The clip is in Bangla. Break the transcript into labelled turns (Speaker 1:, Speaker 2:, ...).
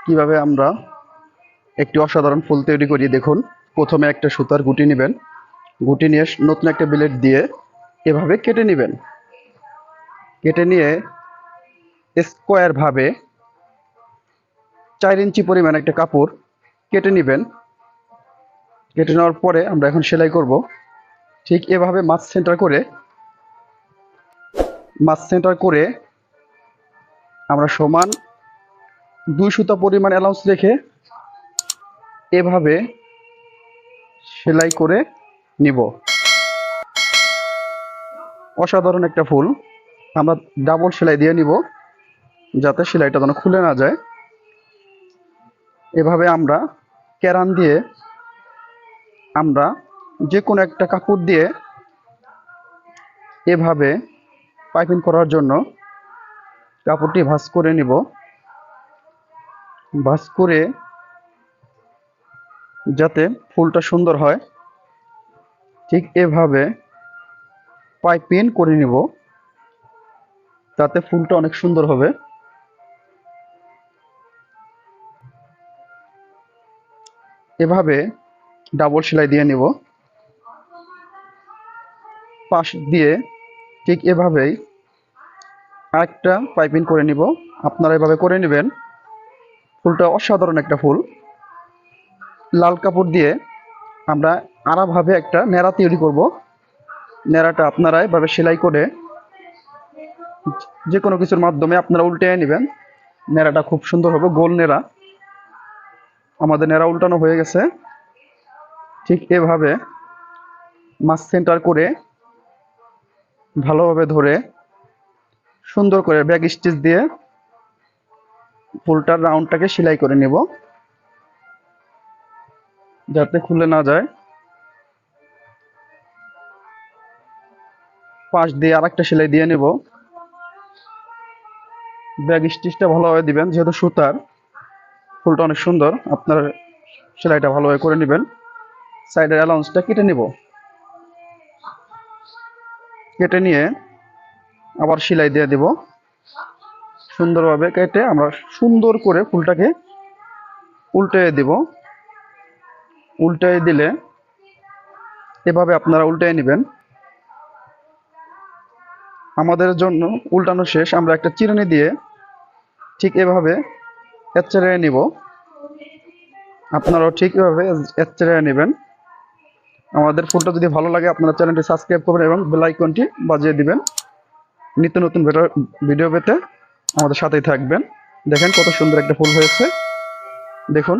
Speaker 1: কিভাবে আমরা একটি অসাধারণ ফুল তৈরি করি দেখুন। প্রথমে একটা সুতার গুটি নেবেন, গুটি নিয়ে নতুন একটা ব্লেড দিয়ে এভাবে কেটে নেবেন। কেটে নিয়ে স্কোয়ার ভাবে 4 ইঞ্চি পরিমাণ একটা কাপড় কেটে নেবেন। কেটে নেওয়ার পরে আমরা এখন সেলাই করব। ঠিক এভাবে মাছ সেন্টার করে আমরা সমান 2 সুতা পরিমাণ অ্যালাউন্স রেখে এভাবে সেলাই করে নিব। অসাধারণ একটা ফুল আমরা ডাবল সেলাই দিয়ে নিব, যাতে সেলাইটা যেন খুলে না যায়। এভাবে আমরা কেরান দিয়ে আমরা যে কোনো একটা কাপড় দিয়ে এভাবে পাইপিং করার জন্য কাপড়টি ভাঁজ করে নিব। ভাঁজ করে যাতে ফুলটা সুন্দর হয়, ঠিক এভাবে পাইপিং করে নিব, তাতে ফুলটা অনেক সুন্দর হবে। এভাবে ডাবল সেলাই দিয়ে নিব। পাশ দিয়ে ঠিক এভাবেই আরেকটা পাইপিং করে নিব। আপনারা এভাবে করে নেবেন। ফুলটা অসাধারণ একটা ফুল। লাল কাপড় দিয়ে আমরা আড়াভাবে একটা নেড়া তৈরি করব। নেড়াটা আপনারা এভাবে সেলাই করে যে কোনো কিছুর মাধ্যমে আপনারা উল্টে নেবেন। নেড়াটা খুব সুন্দর হবে, গোল নেড়া। আমাদের নেড়া উল্টানো হয়ে গেছে। ঠিক এভাবে মাছ সেন্টার করে ভালোভাবে ধরে সুন্দর করে ব্যাক স্টিচ দিয়ে ফুলটার রাউন্ডটাকে সেলাই করে নেব, যাতে খুলে না যায়। পাশ দিয়ে আরেকটা সেলাই দিয়ে নেব। ব্যাক স্টিচটা ভালোভাবে দিবেন, যেহেতু সুতার ফুলটা অনেক সুন্দর। আপনার সেলাইটা ভালোভাবে করে নেবেন। সাইডের অ্যালাউন্সটা কেটে নেব। কেটে নিয়ে আবার সেলাই দিয়ে দেব। সুন্দরভাবে কেটে আমরা সুন্দর করে ফুলটাকে উল্টে দেব। উল্টে দিলে এভাবে আপনারা উল্টে নেবেন। আমাদের জন্য উল্টানো শেষ। আমরা একটা চিরুনি দিয়ে ঠিক এভাবে এচড়ে নিব। আপনারাও ঠিক এভাবে এচড়ে নেবেন। আমাদের ফুলটা যদি ভালো লাগে আপনারা চ্যানেলটি সাবস্ক্রাইব করবেন এবং বেল আইকনটি বাজিয়ে দিবেন। নিত্য নতুন ভিডিও পেতে আমাদের সাথেই থাকবেন। দেখেন কত সুন্দর একটা ফুল হয়েছে, দেখুন।